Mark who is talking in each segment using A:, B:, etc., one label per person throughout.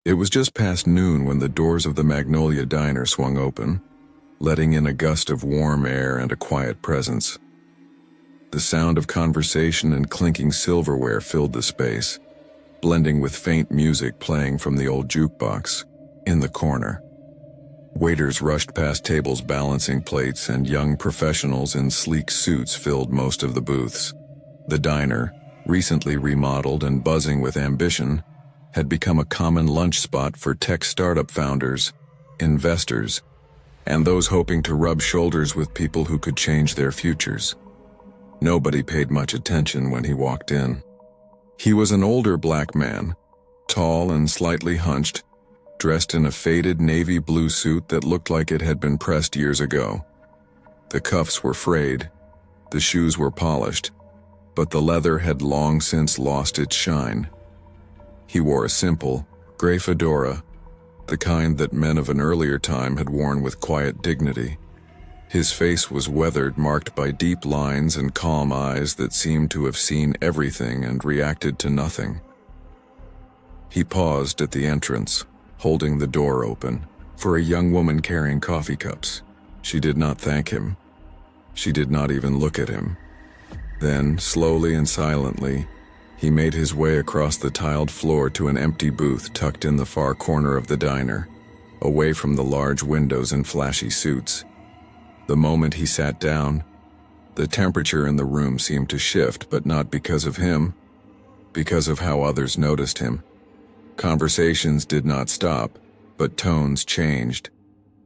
A: It was just past noon when the doors of the Magnolia Diner swung open, letting in a gust of warm air and a quiet presence. The sound of conversation and clinking silverware filled the space, blending with faint music playing from the old jukebox in the corner. Waiters rushed past tables balancing plates, and young professionals in sleek suits filled most of the booths. The diner, recently remodeled and buzzing with ambition, had become a common lunch spot for tech startup founders, investors, and those hoping to rub shoulders with people who could change their futures. Nobody paid much attention when he walked in. He was an older black man, tall and slightly hunched, dressed in a faded navy blue suit that looked like it had been pressed years ago. The cuffs were frayed, the shoes were polished, but the leather had long since lost its shine. He wore a simple, gray fedora, the kind that men of an earlier time had worn with quiet dignity. His face was weathered, marked by deep lines and calm eyes that seemed to have seen everything and reacted to nothing. He paused at the entrance, holding the door open, for a young woman carrying coffee cups. She did not thank him. She did not even look at him. Then, slowly and silently, he made his way across the tiled floor to an empty booth tucked in the far corner of the diner, away from the large windows and flashy suits. The moment he sat down, the temperature in the room seemed to shift, but not because of him, because of how others noticed him. Conversations did not stop, but tones changed.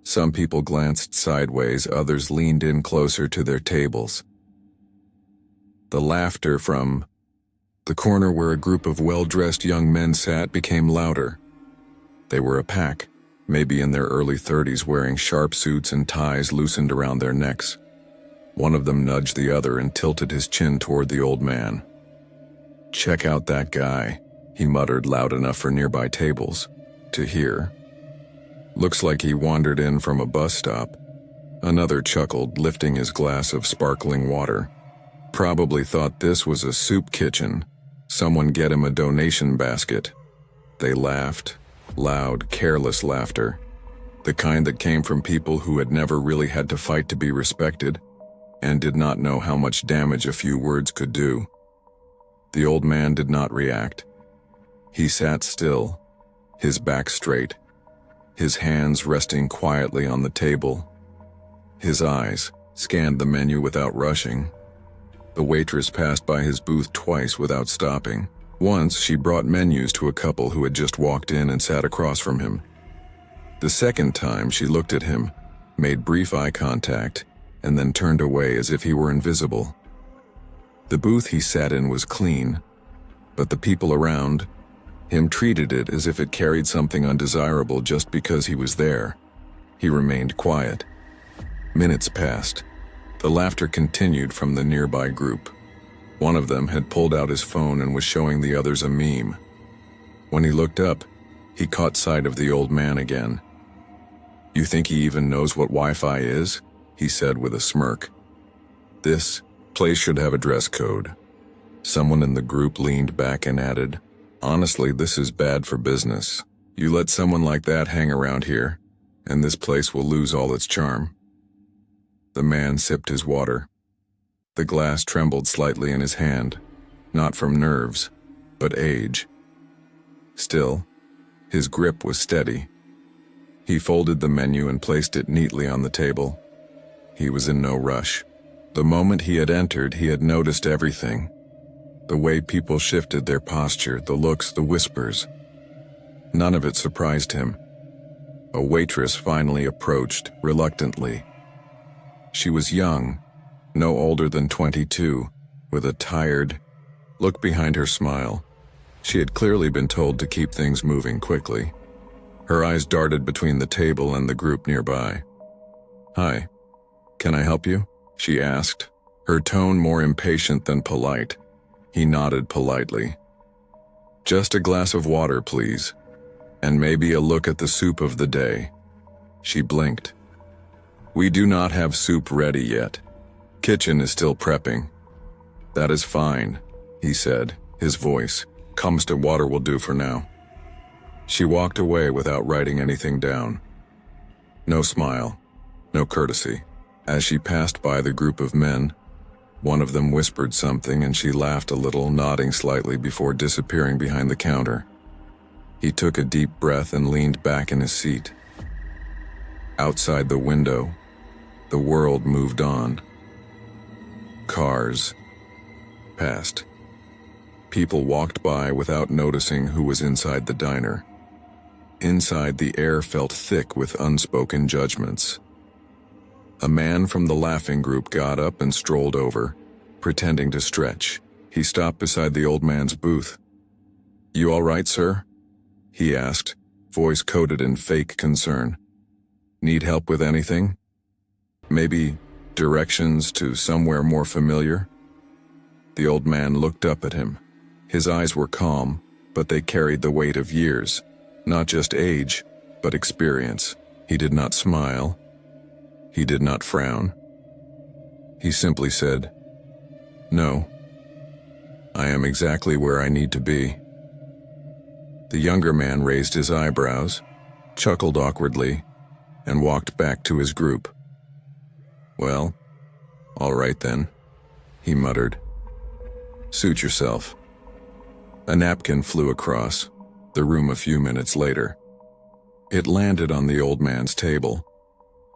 A: Some people glanced sideways, others leaned in closer to their tables. The laughter from the corner where a group of well-dressed young men sat became louder. They were a pack, maybe in their early 30s, wearing sharp suits and ties loosened around their necks. One of them nudged the other and tilted his chin toward the old man. "Check out that guy," he muttered loud enough for nearby tables to hear. "Looks like he wandered in from a bus stop." Another chuckled, lifting his glass of sparkling water. "Probably thought this was a soup kitchen. Someone get him a donation basket." They laughed, loud, careless laughter, the kind that came from people who had never really had to fight to be respected and did not know how much damage a few words could do. The old man did not react. He sat still, his back straight, his hands resting quietly on the table. His eyes scanned the menu without rushing. The waitress passed by his booth twice without stopping. Once, she brought menus to a couple who had just walked in and sat across from him. The second time, she looked at him, made brief eye contact, and then turned away as if he were invisible. The booth he sat in was clean, but the people around him treated it as if it carried something undesirable just because he was there. He remained quiet. Minutes passed. The laughter continued from the nearby group. One of them had pulled out his phone and was showing the others a meme. When he looked up, he caught sight of the old man again. "You think he even knows what Wi-Fi is?" he said with a smirk. "This place should have a dress code." Someone in the group leaned back and added, "Honestly, this is bad for business. You let someone like that hang around here, and this place will lose all its charm." The man sipped his water. The glass trembled slightly in his hand, not from nerves, but age. Still, his grip was steady. He folded the menu and placed it neatly on the table. He was in no rush. The moment he had entered, he had noticed everything. The way people shifted their posture, the looks, the whispers. None of it surprised him. A waitress finally approached, reluctantly. She was young, no older than 22, with a tired look behind her smile. She had clearly been told to keep things moving quickly. Her eyes darted between the table and the group nearby. "Hi, can I help you?" she asked, her tone more impatient than polite. He nodded politely. "Just a glass of water, please, and maybe a look at the soup of the day." She blinked. "We do not have soup ready yet. Kitchen is still prepping." "That is fine," he said, his voice. "Comes to water will do for now." She walked away without writing anything down. No smile, no courtesy. As she passed by the group of men, one of them whispered something and she laughed a little, nodding slightly before disappearing behind the counter. He took a deep breath and leaned back in his seat. Outside the window, the world moved on. Cars passed. People walked by without noticing who was inside the diner. Inside, the air felt thick with unspoken judgments. A man from the laughing group got up and strolled over, pretending to stretch. He stopped beside the old man's booth. "You all right, sir?" he asked, voice coated in fake concern. "Need help with anything? Maybe directions to somewhere more familiar?" The old man looked up at him. His eyes were calm, but they carried the weight of years, not just age, but experience. He did not smile. He did not frown. He simply said, "No, I am exactly where I need to be." The younger man raised his eyebrows, chuckled awkwardly, and walked back to his group. "Well, all right then," he muttered. "Suit yourself." A napkin flew across the room a few minutes later. It landed on the old man's table.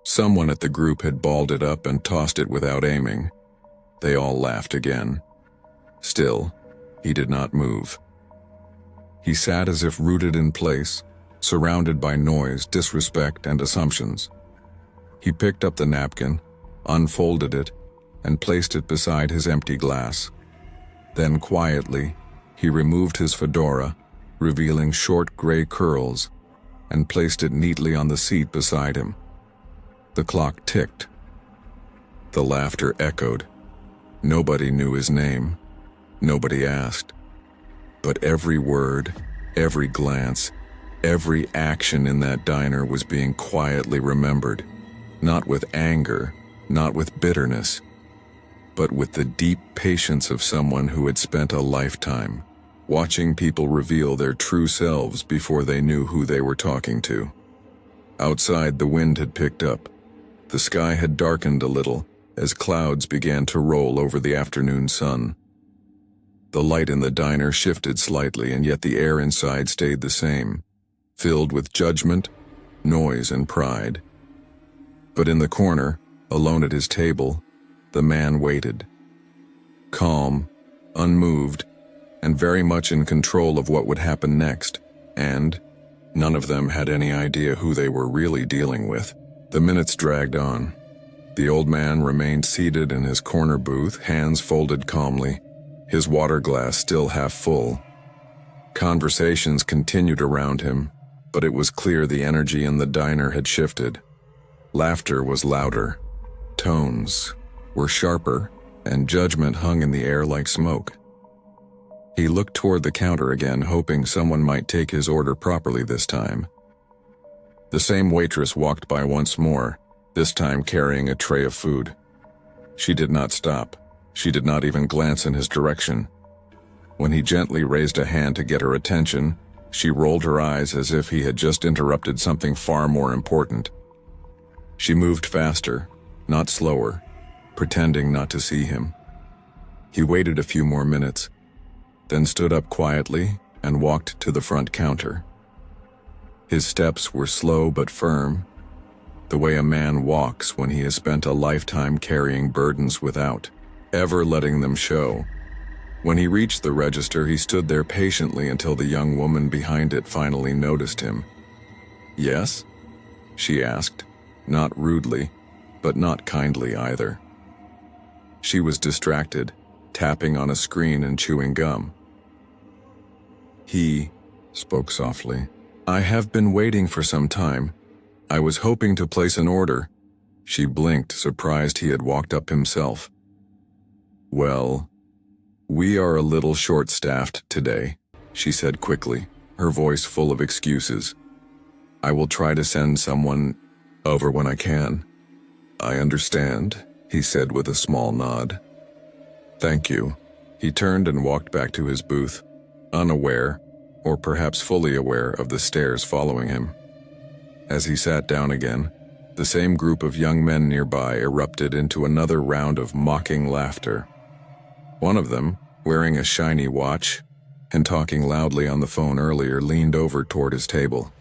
A: Someone at the group had balled it up and tossed it without aiming. They all laughed again. Still, he did not move. He sat as if rooted in place, surrounded by noise, disrespect, and assumptions. He picked up the napkin, unfolded it, and placed it beside his empty glass. Then quietly, he removed his fedora, revealing short gray curls, and placed it neatly on the seat beside him. The clock ticked. The laughter echoed. Nobody knew his name. Nobody asked. But every word, every glance, every action in that diner was being quietly remembered, not with anger, not with bitterness, but with the deep patience of someone who had spent a lifetime watching people reveal their true selves before they knew who they were talking to. Outside, the wind had picked up. The sky had darkened a little as clouds began to roll over the afternoon sun. The light in the diner shifted slightly, and yet the air inside stayed the same, filled with judgment, noise, and pride. But in the corner, alone at his table, the man waited. Calm, unmoved, and very much in control of what would happen next, and none of them had any idea who they were really dealing with. The minutes dragged on. The old man remained seated in his corner booth, hands folded calmly, his water glass still half full. Conversations continued around him, but it was clear the energy in the diner had shifted. Laughter was louder, tones were sharper, and judgment hung in the air like smoke. He looked toward the counter again, hoping someone might take his order properly this time. The same waitress walked by once more, this time carrying a tray of food. She did not stop. She did not even glance in his direction. When he gently raised a hand to get her attention, she rolled her eyes as if he had just interrupted something far more important. She moved faster, not slower, pretending not to see him. He waited a few more minutes, then stood up quietly and walked to the front counter. His steps were slow but firm, the way a man walks when he has spent a lifetime carrying burdens without ever letting them show. When he reached the register, he stood there patiently until the young woman behind it finally noticed him. "Yes?" she asked, not rudely, but not kindly either. She was distracted, tapping on a screen and chewing gum. He spoke softly. "I have been waiting for some time. I was hoping to place an order." She blinked, surprised he had walked up himself. "Well, we are a little short-staffed today," she said quickly, her voice full of excuses. "I will try to send someone over when I can." "I understand," he said with a small nod. "Thank you." He turned and walked back to his booth, unaware, or perhaps fully aware of the stares following him. As he sat down again, the same group of young men nearby erupted into another round of mocking laughter. One of them, wearing a shiny watch and talking loudly on the phone earlier, leaned over toward his table.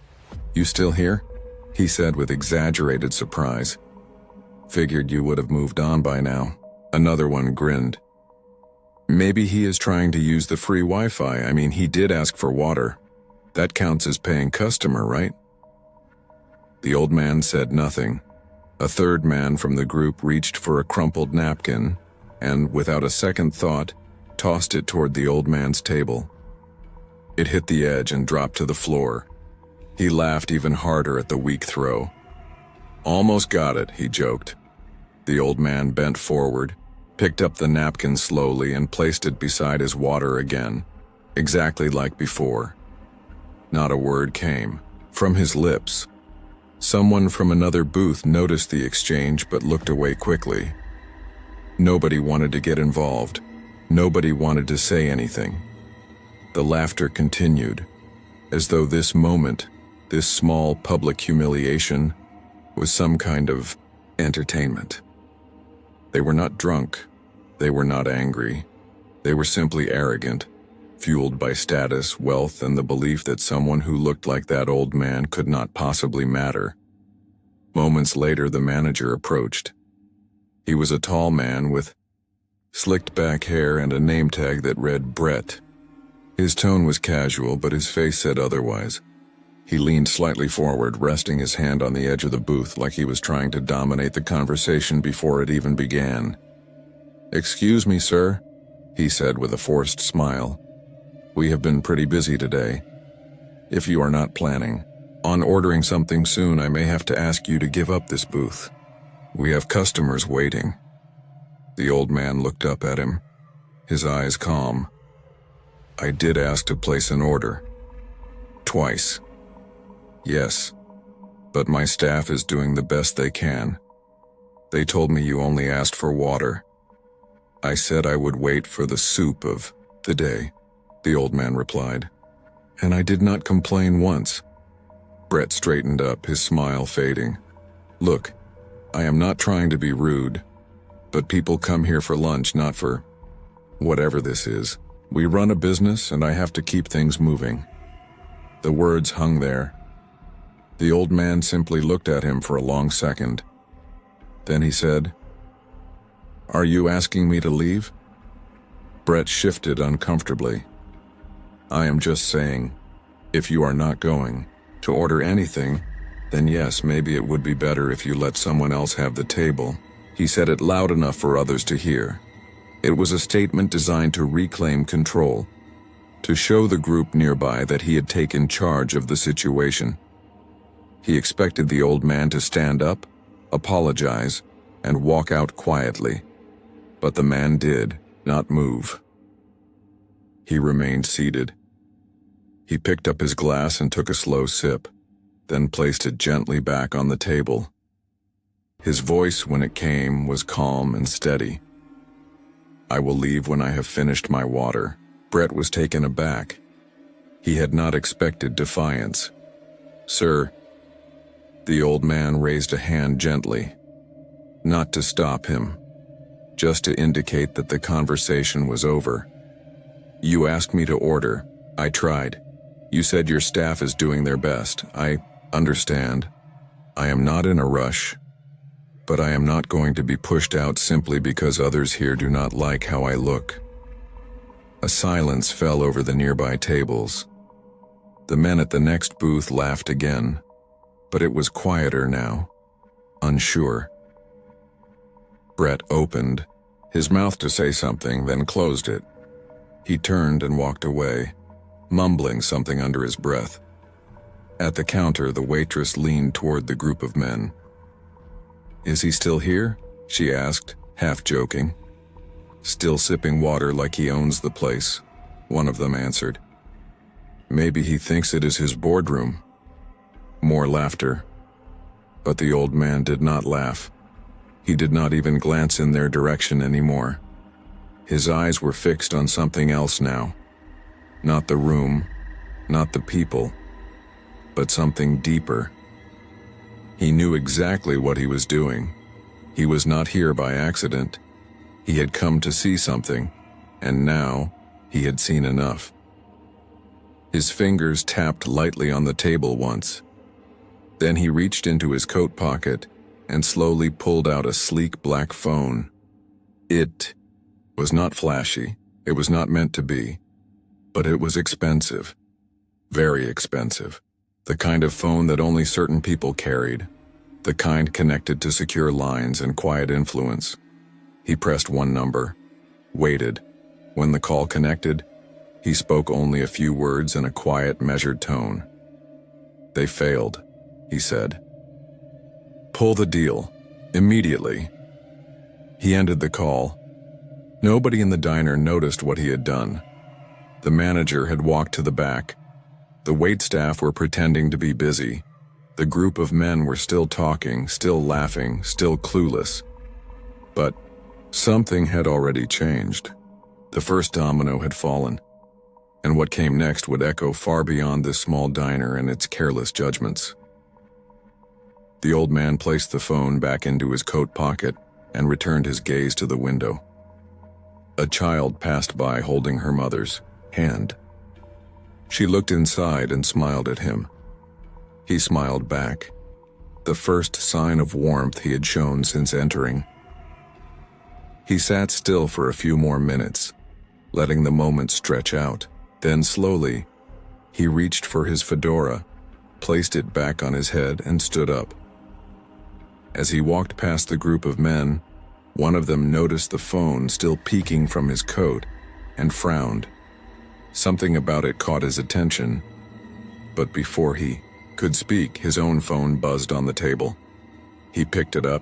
A: "You still here?" he said with exaggerated surprise. "Figured you would have moved on by now." Another one grinned. "Maybe he is trying to use the free Wi-Fi. I mean, he did ask for water. That counts as paying customer, right?" The old man said nothing. A third man from the group reached for a crumpled napkin and, without a second thought, tossed it toward the old man's table. It hit the edge and dropped to the floor. He laughed even harder at the weak throw. "Almost got it," he joked. The old man bent forward, picked up the napkin slowly and placed it beside his water again, exactly like before. Not a word came from his lips. Someone from another booth noticed the exchange but looked away quickly. Nobody wanted to get involved. Nobody wanted to say anything. The laughter continued, as though this moment, this small public humiliation, was some kind of entertainment. They were not drunk. They were not angry. They were simply arrogant, fueled by status, wealth, and the belief that someone who looked like that old man could not possibly matter. Moments later, the manager approached. He was a tall man with slicked back hair and a name tag that read Brett. His tone was casual, but his face said otherwise. He leaned slightly forward, resting his hand on the edge of the booth like he was trying to dominate the conversation before it even began. "Excuse me, sir," he said with a forced smile. "We have been pretty busy today. If you are not planning on ordering something soon, I may have to ask you to give up this booth. We have customers waiting." The old man looked up at him, his eyes calm. "I did ask to place an order. Twice. Yes, but my staff is doing the best they can. They told me you only asked for water. I said I would wait for the soup of the day," the old man replied. "And I did not complain once." Brett straightened up, his smile fading. "Look, I am not trying to be rude, but people come here for lunch, not for whatever this is. We run a business and I have to keep things moving." The words hung there. The old man simply looked at him for a long second. Then he said, "Are you asking me to leave?" Brett shifted uncomfortably. "I am just saying, if you are not going to order anything, then yes, maybe it would be better if you let someone else have the table." He said it loud enough for others to hear. It was a statement designed to reclaim control, to show the group nearby that he had taken charge of the situation. He expected the old man to stand up, apologize, and walk out quietly. But the man did not move. He remained seated. He picked up his glass and took a slow sip, then placed it gently back on the table. His voice, when it came, was calm and steady. "I will leave when I have finished my water." Brett was taken aback. He had not expected defiance. "Sir," the old man raised a hand gently, not to stop him, just to indicate that the conversation was over. "You asked me to order. I tried. You said your staff is doing their best. I understand. I am not in a rush. But I am not going to be pushed out simply because others here do not like how I look." A silence fell over the nearby tables. The men at the next booth laughed again, but it was quieter now, unsure. Brett opened his mouth to say something, then closed it. He turned and walked away, mumbling something under his breath. At the counter, the waitress leaned toward the group of men. "Is he still here?" she asked, half joking. "Still sipping water like he owns the place," one of them answered. "Maybe he thinks it is his boardroom." More laughter. But the old man did not laugh. He did not even glance in their direction anymore. His eyes were fixed on something else now. Not the room, Not the people, but something deeper. He knew exactly what he was doing. He was not here by accident. He had come to see something, and now he had seen enough. His fingers tapped lightly on the table once. Then he reached into his coat pocket and slowly pulled out a sleek black phone. It was not flashy. It was not meant to be. But it was expensive. Very expensive. The kind of phone that only certain people carried. The kind connected to secure lines and quiet influence. He pressed one number, waited. When the call connected, he spoke only a few words in a quiet, measured tone. "They failed," he said. "Pull the deal. Immediately." He ended the call. Nobody in the diner noticed what he had done. The manager had walked to the back. The waitstaff were pretending to be busy. The group of men were still talking, still laughing, still clueless. But something had already changed. The first domino had fallen, and what came next would echo far beyond this small diner and its careless judgments. The old man placed the phone back into his coat pocket and returned his gaze to the window. A child passed by holding her mother's hand. She looked inside and smiled at him. He smiled back, the first sign of warmth he had shown since entering. He sat still for a few more minutes, letting the moment stretch out. Then slowly, he reached for his fedora, placed it back on his head, and stood up. As he walked past the group of men, one of them noticed the phone still peeking from his coat and frowned. Something about it caught his attention, but before he could speak, his own phone buzzed on the table. He picked it up.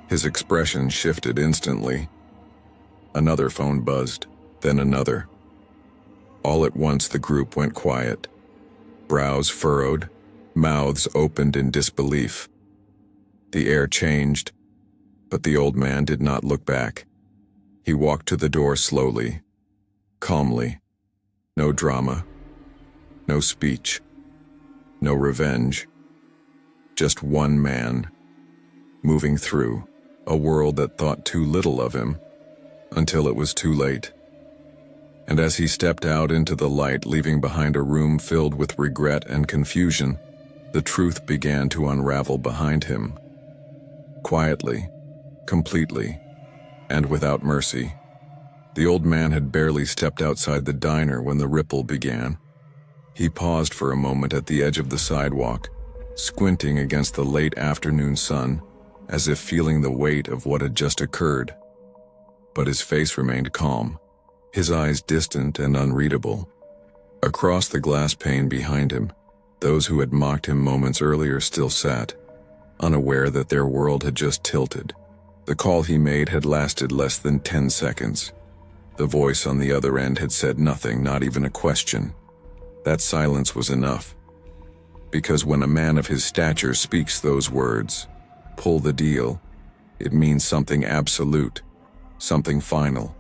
A: His expression shifted instantly. Another phone buzzed, then another. All at once the group went quiet. Brows furrowed, mouths opened in disbelief. The air changed, but the old man did not look back. He walked to the door slowly, calmly. No drama, no speech, no revenge. Just one man, moving through a world that thought too little of him, until it was too late. And as he stepped out into the light, leaving behind a room filled with regret and confusion, the truth began to unravel behind him. Quietly, completely, and without mercy. The old man had barely stepped outside the diner when the ripple began. He paused for a moment at the edge of the sidewalk, squinting against the late afternoon sun, as if feeling the weight of what had just occurred. But his face remained calm, his eyes distant and unreadable. Across the glass pane behind him, those who had mocked him moments earlier still sat, unaware that their world had just tilted. The call he made had lasted less than 10 seconds. The voice on the other end had said nothing, not even a question. That silence was enough. Because when a man of his stature speaks those words, "Pull the deal," it means something absolute, something final.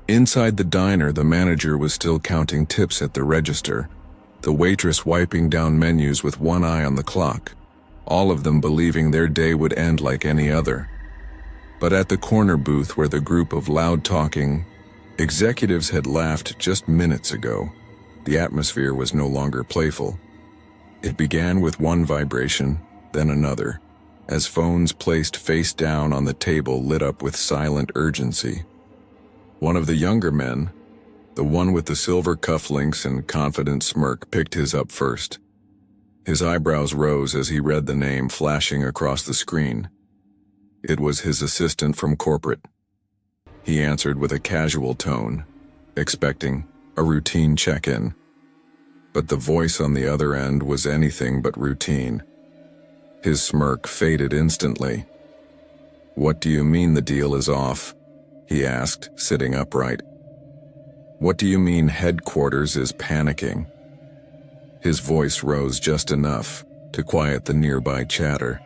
A: Inside the diner, the manager was still counting tips at the register, the waitress wiping down menus with one eye on the clock, all of them believing their day would end like any other. But at the corner booth where the group of loud-talking executives had laughed just minutes ago, the atmosphere was no longer playful. It began with one vibration, then another, as phones placed face down on the table lit up with silent urgency. One of the younger men, the one with the silver cufflinks and confident smirk, picked his up first. His eyebrows rose as he read the name flashing across the screen. It was his assistant from corporate. He answered with a casual tone, expecting a routine check-in. But the voice on the other end was anything but routine. His smirk faded instantly. "What do you mean the deal is off?" he asked, sitting upright. "What do you mean headquarters is panicking?" His voice rose just enough to quiet the nearby chatter.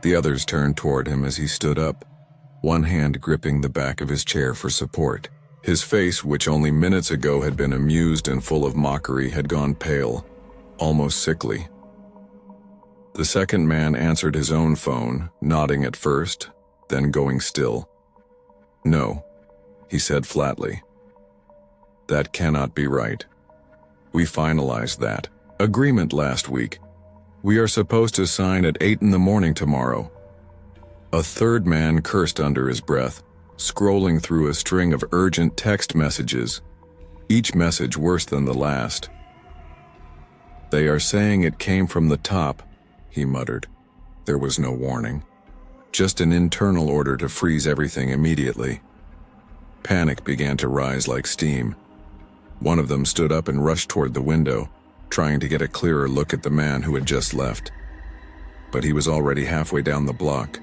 A: The others turned toward him as he stood up, one hand gripping the back of his chair for support. His face, which only minutes ago had been amused and full of mockery, had gone pale, almost sickly. The second man answered his own phone, nodding at first, then going still. "No," he said flatly. "That cannot be right. We finalized that agreement last week. We are supposed to sign at 8 in the morning tomorrow." A third man cursed under his breath, scrolling through a string of urgent text messages, each message worse than the last. "They are saying it came from the top," he muttered. There was no warning. Just an internal order to freeze everything immediately. Panic began to rise like steam. One of them stood up and rushed toward the window, trying to get a clearer look at the man who had just left. But he was already halfway down the block,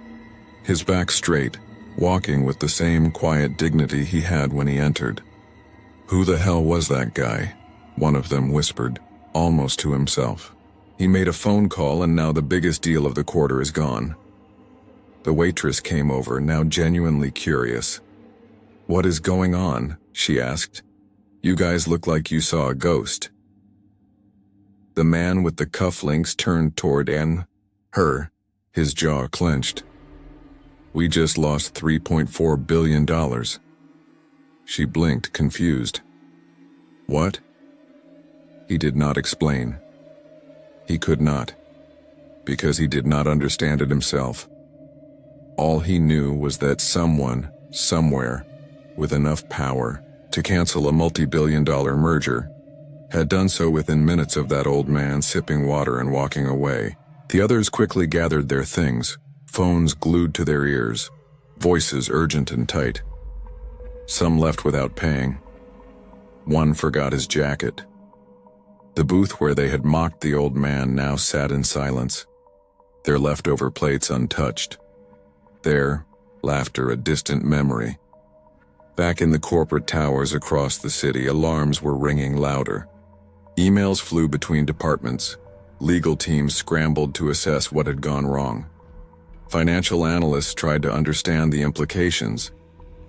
A: his back straight, walking with the same quiet dignity he had when he entered. "Who the hell was that guy?" one of them whispered, almost to himself. "He made a phone call and now the biggest deal of the quarter is gone." The waitress came over, now genuinely curious. "What is going on?" she asked. "You guys look like you saw a ghost." The man with the cufflinks turned toward her, his jaw clenched. "We just lost $3.4 billion. She blinked, confused. "What?" He did not explain. He could not, because he did not understand it himself. All he knew was that someone, somewhere, with enough power to cancel a multi-billion-dollar merger, had done so within minutes of that old man sipping water and walking away. The others quickly gathered their things, phones glued to their ears, voices urgent and tight. Some left without paying. One forgot his jacket. The booth where they had mocked the old man now sat in silence, their leftover plates untouched. There, laughter a distant memory. Back in the corporate towers across the city, alarms were ringing louder. Emails flew between departments. Legal teams scrambled to assess what had gone wrong. Financial analysts tried to understand the implications,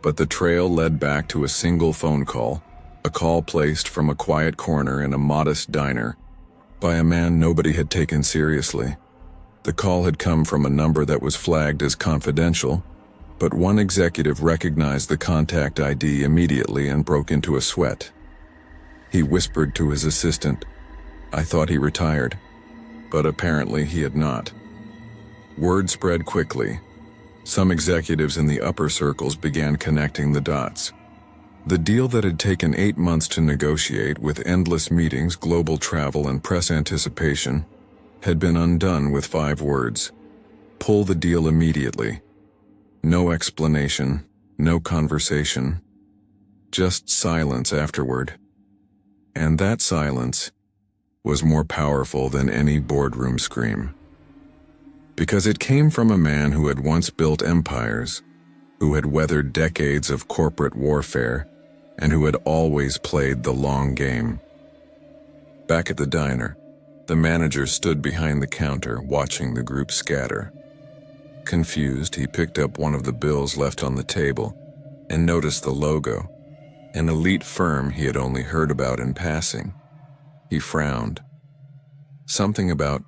A: but the trail led back to a single phone call, a call placed from a quiet corner in a modest diner by a man nobody had taken seriously. The call had come from a number that was flagged as confidential, but one executive recognized the contact ID immediately and broke into a sweat. He whispered to his assistant, "I thought he retired," but apparently he had not. Word spread quickly. Some executives in the upper circles began connecting the dots. The deal that had taken 8 months to negotiate, with endless meetings, global travel, and press anticipation, had been undone with 5 words. Pull the deal immediately. No explanation, no conversation, just silence afterward. And that silence was more powerful than any boardroom scream. Because it came from a man who had once built empires, who had weathered decades of corporate warfare, and who had always played the long game. Back at the diner, the manager stood behind the counter, watching the group scatter. Confused, he picked up one of the bills left on the table and noticed the logo, an elite firm he had only heard about in passing. He frowned. Something about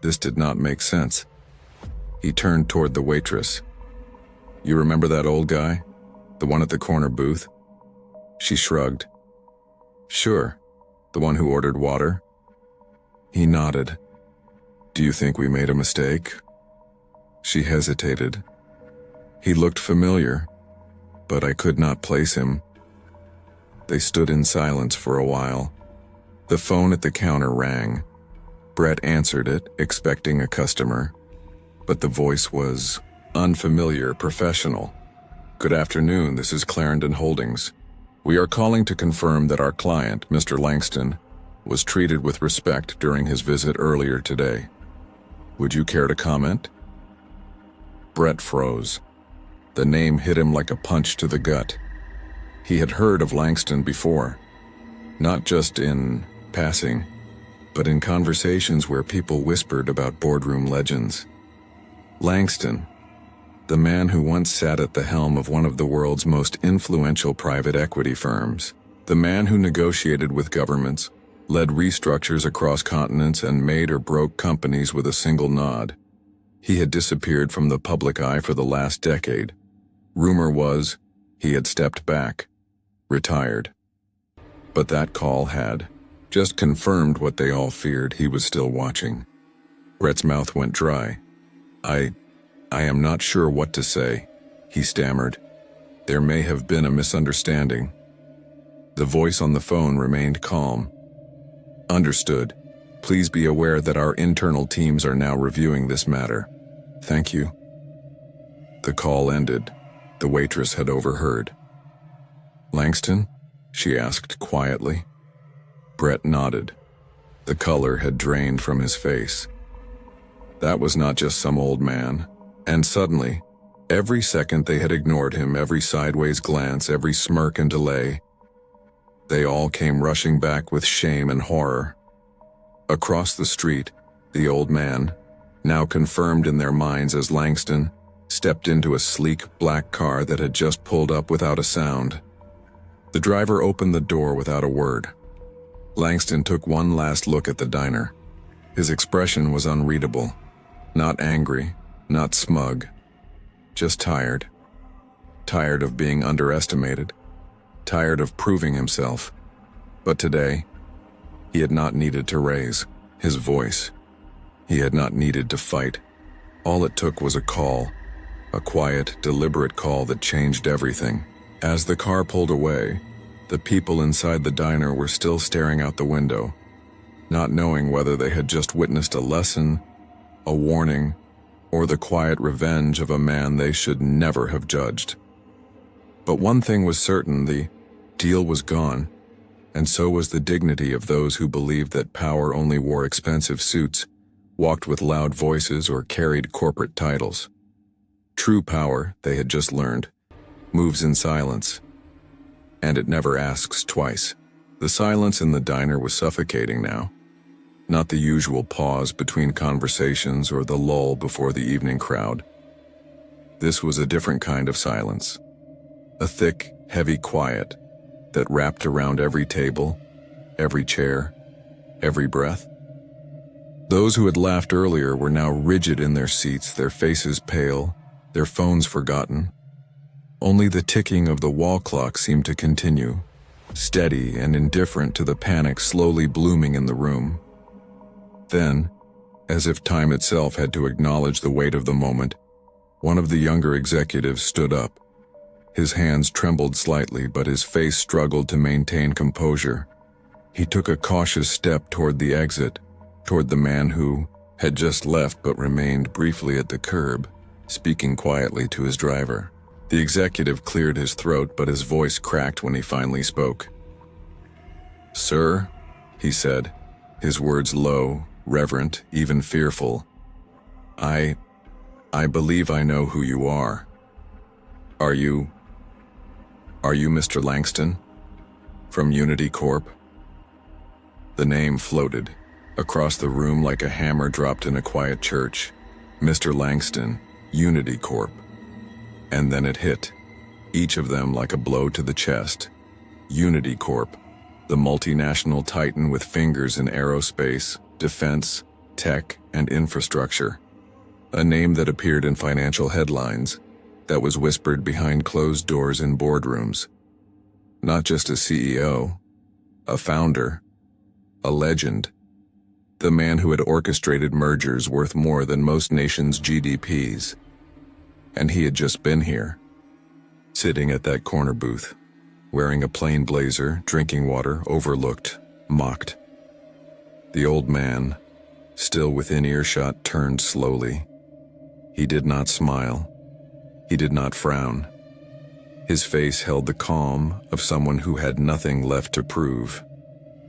A: this did not make sense. He turned toward the waitress. "You remember that old guy? The one at the corner booth?" She shrugged. "Sure. The one who ordered water?" He nodded. "Do you think we made a mistake?" She hesitated. He looked familiar, but I could not place him. They stood in silence for a while. The phone at the counter rang. Brett answered it, expecting a customer, but the voice was unfamiliar, professional. "Good afternoon, this is Clarendon Holdings. We are calling to confirm that our client, Mr. Langston, was treated with respect during his visit earlier today. Would you care to comment?" Brett froze. The name hit him like a punch to the gut. He had heard of Langston before, not just in passing, but in conversations where people whispered about boardroom legends. Langston, The man who once sat at the helm of one of the world's most influential private equity firms. The man who negotiated with governments, led restructures across continents, and made or broke companies with a single nod. He had disappeared from the public eye for the last decade. Rumor was he had stepped back, retired. But that call had just confirmed what they all feared: he was still watching. Brett's mouth went dry. I am not sure what to say, he stammered. There may have been a misunderstanding. The voice on the phone remained calm. Understood. Please be aware that our internal teams are now reviewing this matter. Thank you. The call ended. The waitress had overheard. Langston? She asked quietly. Brett nodded. The color had drained from his face. That was not just some old man. And suddenly, every second they had ignored him, every sideways glance, every smirk and delay, they all came rushing back with shame and horror. Across the street, the old man, now confirmed in their minds as Langston, stepped into a sleek black car that had just pulled up without a sound. The driver opened the door without a word. Langston took one last look at the diner. His expression was unreadable. Not angry, not smug, just tired. Tired of being underestimated. Tired of proving himself. But today, he had not needed to raise his voice. He had not needed to fight. All it took was a call, a quiet, deliberate call that changed everything. As the car pulled away, the people inside the diner were still staring out the window, not knowing whether they had just witnessed a lesson, a warning, or the quiet revenge of a man they should never have judged. But one thing was certain: the deal was gone, and so was the dignity of those who believed that power only wore expensive suits, walked with loud voices, or carried corporate titles. True power, they had just learned, moves in silence, and it never asks twice. The silence in the diner was suffocating now. Not the usual pause between conversations or the lull before the evening crowd. This was a different kind of silence. A thick, heavy quiet that wrapped around every table, every chair, every breath. Those who had laughed earlier were now rigid in their seats, their faces pale, their phones forgotten. Only the ticking of the wall clock seemed to continue, steady and indifferent to the panic slowly blooming in the room. Then, as if time itself had to acknowledge the weight of the moment, one of the younger executives stood up. His hands trembled slightly, but his face struggled to maintain composure. He took a cautious step toward the exit, toward the man who had just left but remained briefly at the curb, speaking quietly to his driver. The executive cleared his throat, but his voice cracked when he finally spoke. "Sir," he said, his words low, reverent, even fearful. I believe I know who you are. Are you Mr. Langston? From Unity Corp? The name floated across the room like a hammer dropped in a quiet church. Mr. Langston, Unity Corp. And then it hit, each of them like a blow to the chest. Unity Corp, the multinational titan with fingers in aerospace, defense, tech, and infrastructure. A name that appeared in financial headlines, that was whispered behind closed doors in boardrooms. Not just a CEO, a founder, a legend. The man who had orchestrated mergers worth more than most nations' GDPs. And he had just been here, sitting at that corner booth, wearing a plain blazer, drinking water, overlooked, mocked. The old man, still within earshot, turned slowly. He did not smile. He did not frown. His face held the calm of someone who had nothing left to prove.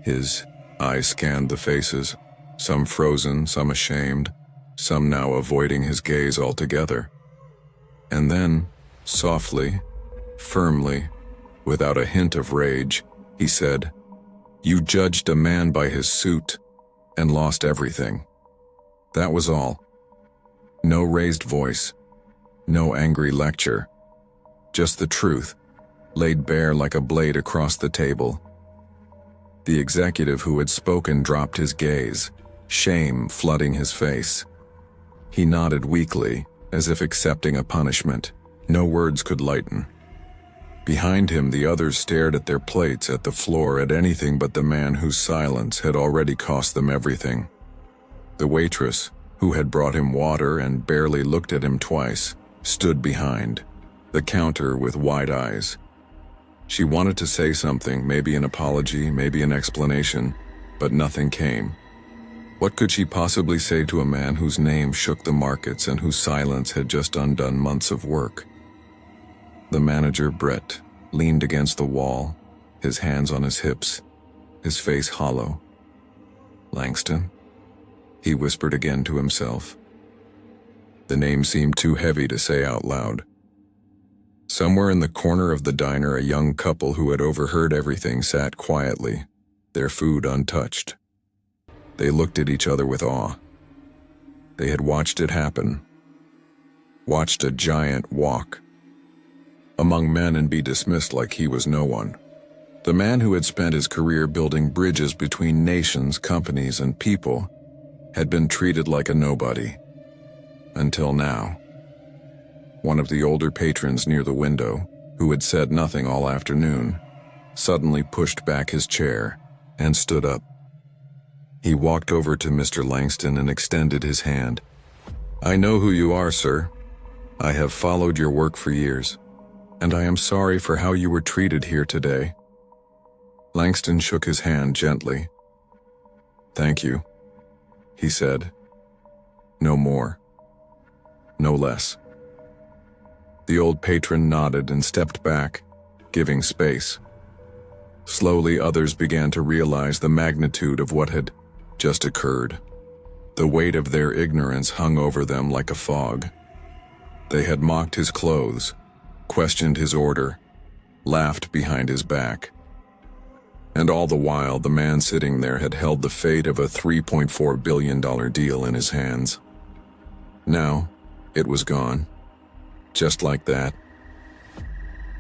A: His eyes scanned the faces, some frozen, some ashamed, some now avoiding his gaze altogether. And then, softly, firmly, without a hint of rage, he said, "You judged a man by his suit and lost everything." That was all. No raised voice, No angry lecture. Just the truth, laid bare like a blade across the table. The executive who had spoken dropped his gaze, shame flooding his face. He nodded weakly, as if accepting a punishment. No words could lighten. Behind him, the others stared at their plates, at the floor, at anything but the man whose silence had already cost them everything. The waitress, who had brought him water and barely looked at him twice, stood behind the counter with wide eyes. She wanted to say something, maybe an apology, maybe an explanation, but nothing came. What could she possibly say to a man whose name shook the markets and whose silence had just undone months of work? The manager, Brett, leaned against the wall, his hands on his hips, his face hollow. Langston? He whispered again to himself. The name seemed too heavy to say out loud. Somewhere in the corner of the diner, a young couple who had overheard everything sat quietly, their food untouched. They looked at each other with awe. They had watched it happen. Watched a giant walk among men and be dismissed like he was no one. The man who had spent his career building bridges between nations, companies, and people had been treated like a nobody. Until now. One of the older patrons near the window, who had said nothing all afternoon, suddenly pushed back his chair and stood up. He walked over to Mr. Langston and extended his hand. "I know who you are, sir. I have followed your work for years, and I am sorry for how you were treated here today." Langston shook his hand gently. "Thank you," he said. "No more. No less." The old patron nodded and stepped back, giving space. Slowly, others began to realize the magnitude of what had just occurred. The weight of their ignorance hung over them like a fog. They had mocked his clothes, questioned his order, laughed behind his back. And all the while, the man sitting there had held the fate of a $3.4 billion deal in his hands. Now, it was gone. Just like that.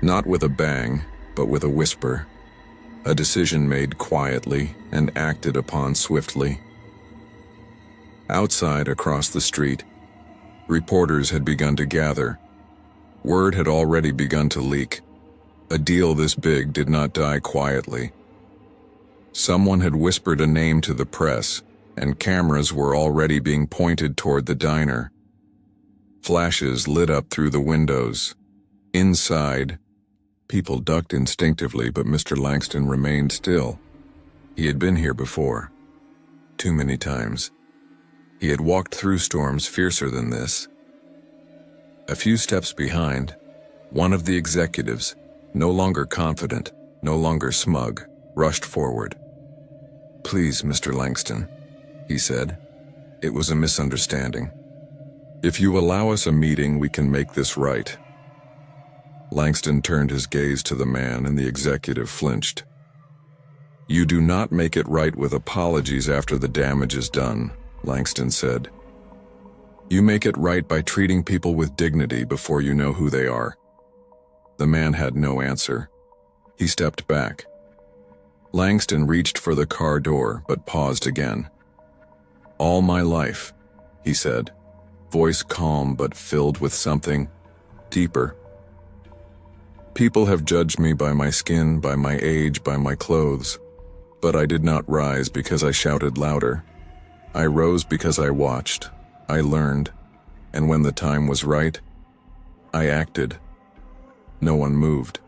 A: Not with a bang, but with a whisper. A decision made quietly and acted upon swiftly. Outside, across the street, reporters had begun to gather. Word had already begun to leak. A deal this big did not die quietly. Someone had whispered a name to the press, and cameras were already being pointed toward the diner. Flashes lit up through the windows. Inside, people ducked instinctively, but Mr. Langston remained still. He had been here before. Too many times. He had walked through storms fiercer than this. A few steps behind, one of the executives, no longer confident, no longer smug, rushed forward. "Please, Mr. Langston," he said. "It was a misunderstanding. If you allow us a meeting, we can make this right." Langston turned his gaze to the man, and the executive flinched. "You do not make it right with apologies after the damage is done," Langston said. "You make it right by treating people with dignity before you know who they are." The man had no answer. He stepped back. Langston reached for the car door, but paused again. "All my life," he said, voice calm but filled with something deeper. "People have judged me by my skin, by my age, by my clothes. But I did not rise because I shouted louder. I rose because I watched, I learned, and when the time was right, I acted. No one moved.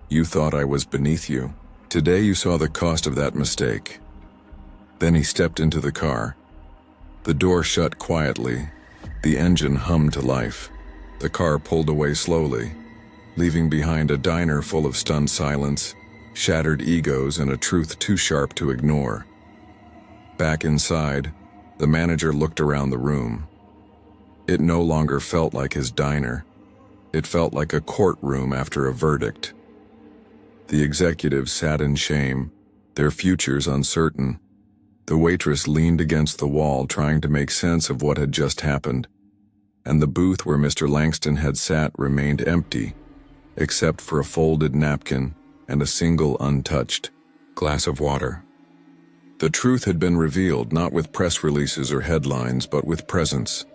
A: You thought I was beneath you. Today you saw the cost of that mistake." Then he stepped into the car. The door shut quietly. The engine hummed to life. The car pulled away slowly, leaving behind a diner full of stunned silence, shattered egos, and a truth too sharp to ignore. Back inside, the manager looked around the room. It no longer felt like his diner. It felt like a courtroom after a verdict. The executives sat in shame, their futures uncertain. The waitress leaned against the wall, trying to make sense of what had just happened. and the booth where Mr. Langston had sat remained empty, except for a folded napkin and a single untouched glass of water. The truth had been revealed not with press releases or headlines, but with presence.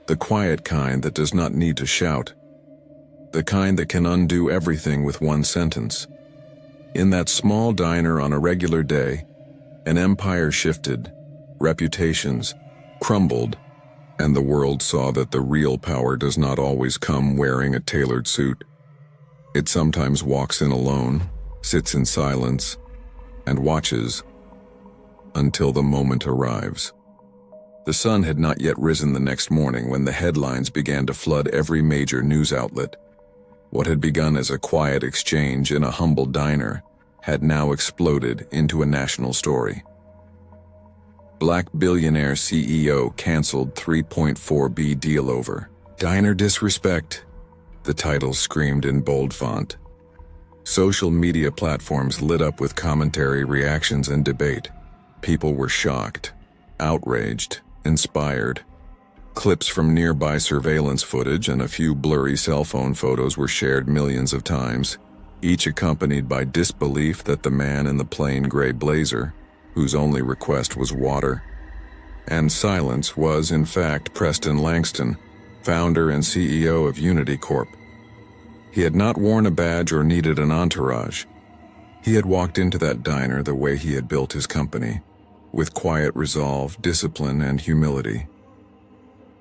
A: The quiet kind that does not need to shout. The kind that can undo everything with one sentence. In that small diner on a regular day, an empire shifted, reputations crumbled, and the world saw that the real power does not always come wearing a tailored suit. It sometimes walks in alone, sits in silence, and watches until the moment arrives. The sun had not yet risen the next morning when the headlines began to flood every major news outlet. What had begun as a quiet exchange in a humble diner had now exploded into a national story. Black billionaire CEO canceled $3.4 billion deal over diner disrespect, the title screamed in bold font. Social media platforms lit up with commentary, reactions, and debate. People were shocked, outraged, inspired. Clips from nearby surveillance footage and a few blurry cell phone photos were shared millions of times, each accompanied by disbelief that the man in the plain gray blazer, whose only request was water and silence, was in fact Preston Langston, founder and CEO of Unity Corp. He had not worn a badge or needed an entourage. He had walked into that diner the way he had built his company, with quiet resolve, discipline, and humility.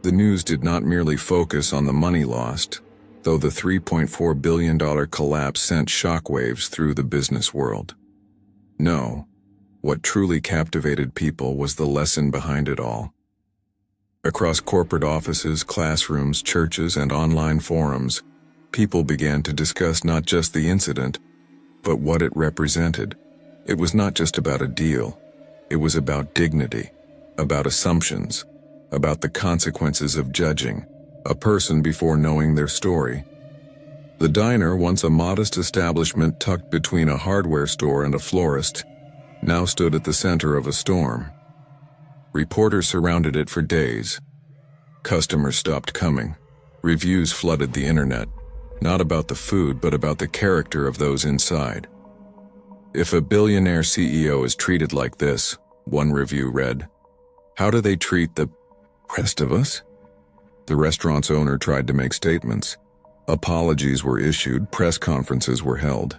A: The news did not merely focus on the money lost, though the $3.4 billion collapse sent shockwaves through the business world. No, what truly captivated people was the lesson behind it all. Across corporate offices, classrooms, churches, and online forums, people began to discuss not just the incident, but what it represented. It was not just about a deal. It was about dignity, about assumptions, about the consequences of judging a person before knowing their story. The diner, once a modest establishment tucked between a hardware store and a florist, now stood at the center of a storm. Reporters surrounded it for days. Customers stopped coming. Reviews flooded the internet, not about the food, but about the character of those inside. If a billionaire CEO is treated like this, one review read, how do they treat the rest of us? The restaurant's owner tried to make statements. Apologies were issued, press conferences were held,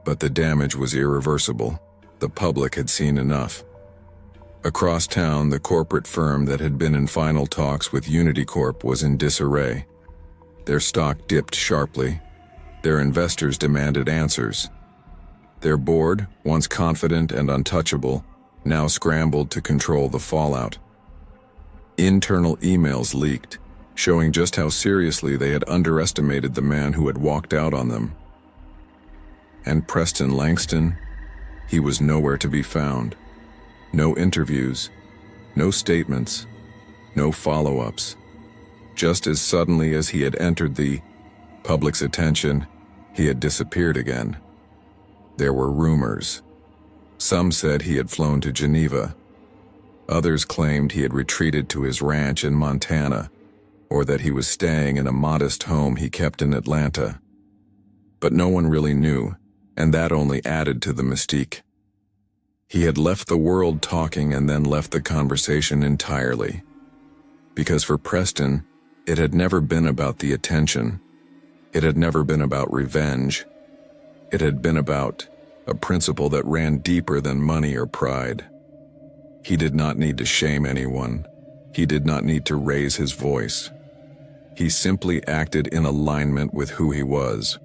A: but the damage was irreversible. The public had seen enough. Across town, the corporate firm that had been in final talks with Unity Corp was in disarray. Their stock dipped sharply. Their investors demanded answers. Their board, once confident and untouchable, now scrambled to control the fallout. Internal emails leaked, showing just how seriously they had underestimated the man who had walked out on them. And Preston Langston, he was nowhere to be found. No interviews, no statements, no follow-ups. Just as suddenly as he had entered the public's attention, he had disappeared again. There were rumors. Some said he had flown to Geneva. Others claimed he had retreated to his ranch in Montana, or that he was staying in a modest home he kept in Atlanta. But no one really knew, and that only added to the mystique. He had left the world talking and then left the conversation entirely. Because for Preston, it had never been about the attention. It had never been about revenge. It had been about a principle that ran deeper than money or pride. He did not need to shame anyone. He did not need to raise his voice. He simply acted in alignment with who he was.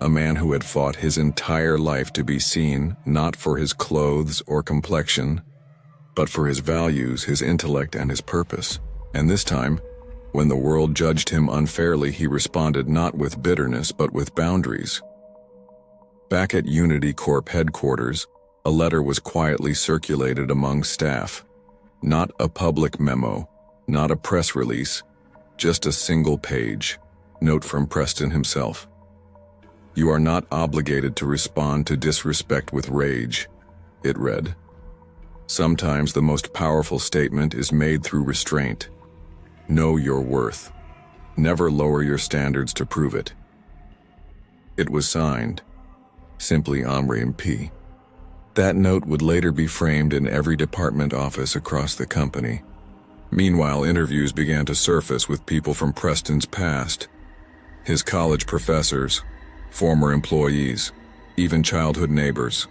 A: A man who had fought his entire life to be seen not for his clothes or complexion, but for his values, his intellect, and his purpose. And this time, when the world judged him unfairly, he responded not with bitterness but with boundaries. Back at Unity Corp headquarters, a letter was quietly circulated among staff. Not a public memo, not a press release, just a single page. Note from Preston himself. You are not obligated to respond to disrespect with rage, it read. Sometimes the most powerful statement is made through restraint. Know your worth. Never lower your standards to prove it. It was signed, simply Omri P. That note would later be framed in every department office across the company. Meanwhile, interviews began to surface with people from Preston's past. His college professors, former employees, even childhood neighbors.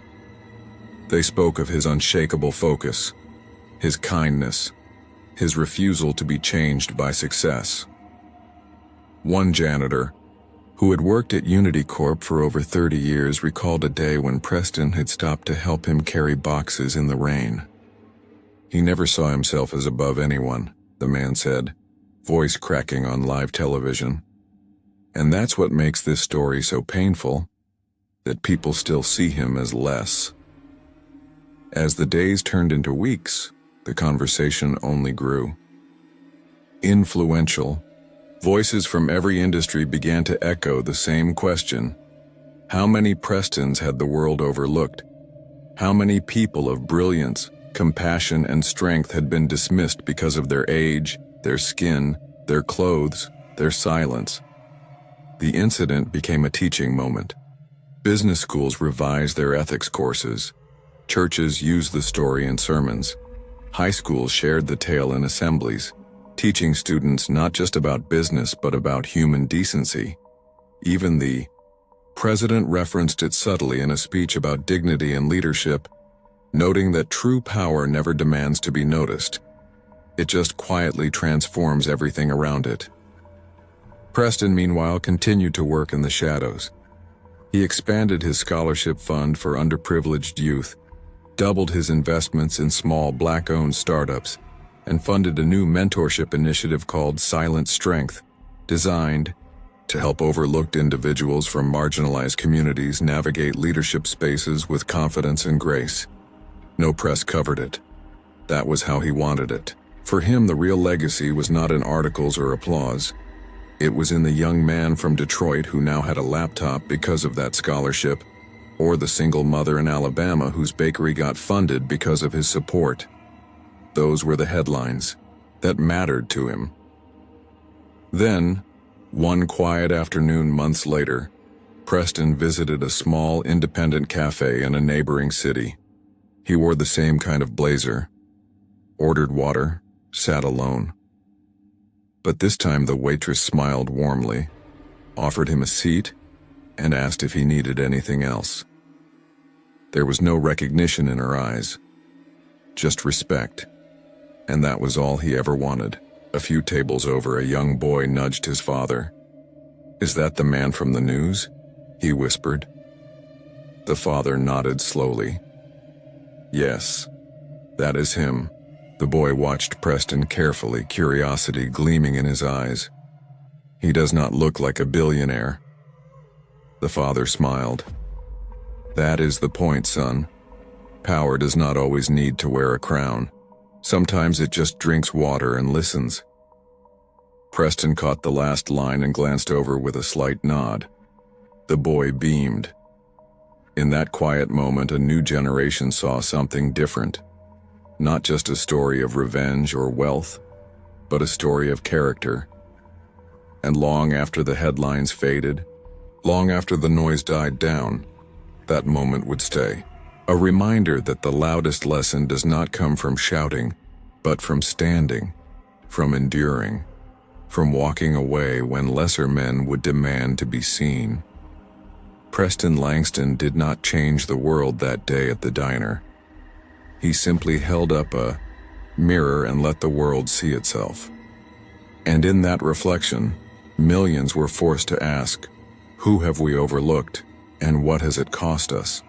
A: They spoke of his unshakable focus, his kindness, his refusal to be changed by success. One janitor, who had worked at Unity Corp for over 30 years, recalled a day when Preston had stopped to help him carry boxes in the rain. He never saw himself as above anyone, the man said, voice cracking on live television. And that's what makes this story so painful, that people still see him as less. As the days turned into weeks, the conversation only grew. Influential, voices from every industry began to echo the same question. How many Prestons had the world overlooked? How many people of brilliance, compassion, and strength had been dismissed because of their age, their skin, their clothes, their silence? The incident became a teaching moment. Business schools revised their ethics courses. Churches used the story in sermons. High schools shared the tale in assemblies, teaching students not just about business but about human decency. Even the president referenced it subtly in a speech about dignity and leadership, noting that true power never demands to be noticed. It just quietly transforms everything around it. Preston, meanwhile, continued to work in the shadows. He expanded his scholarship fund for underprivileged youth, doubled his investments in small Black-owned startups, and funded a new mentorship initiative called Silent Strength, designed to help overlooked individuals from marginalized communities navigate leadership spaces with confidence and grace. No press covered it. That was how he wanted it. For him, the real legacy was not in articles or applause. It was in the young man from Detroit who now had a laptop because of that scholarship, or the single mother in Alabama whose bakery got funded because of his support. Those were the headlines that mattered to him. Then, one quiet afternoon months later, Preston visited a small independent cafe in a neighboring city. He wore the same kind of blazer, ordered water, sat alone. But this time the waitress smiled warmly, offered him a seat, and asked if he needed anything else. There was no recognition in her eyes, just respect, and that was all he ever wanted. A few tables over, a young boy nudged his father. "Is that the man from the news?" he whispered. The father nodded slowly. "Yes, that is him." The boy watched Preston carefully, curiosity gleaming in his eyes. "He does not look like a billionaire." The father smiled. "That is the point, son. Power does not always need to wear a crown. Sometimes it just drinks water and listens." Preston caught the last line and glanced over with a slight nod. The boy beamed. In that quiet moment, a new generation saw something different. Not just a story of revenge or wealth, but a story of character. And long after the headlines faded, long after the noise died down, that moment would stay. A reminder that the loudest lesson does not come from shouting, but from standing, from enduring, from walking away when lesser men would demand to be seen. Preston Langston did not change the world that day at the diner. He simply held up a mirror and let the world see itself. And in that reflection, millions were forced to ask, who have we overlooked, and what has it cost us?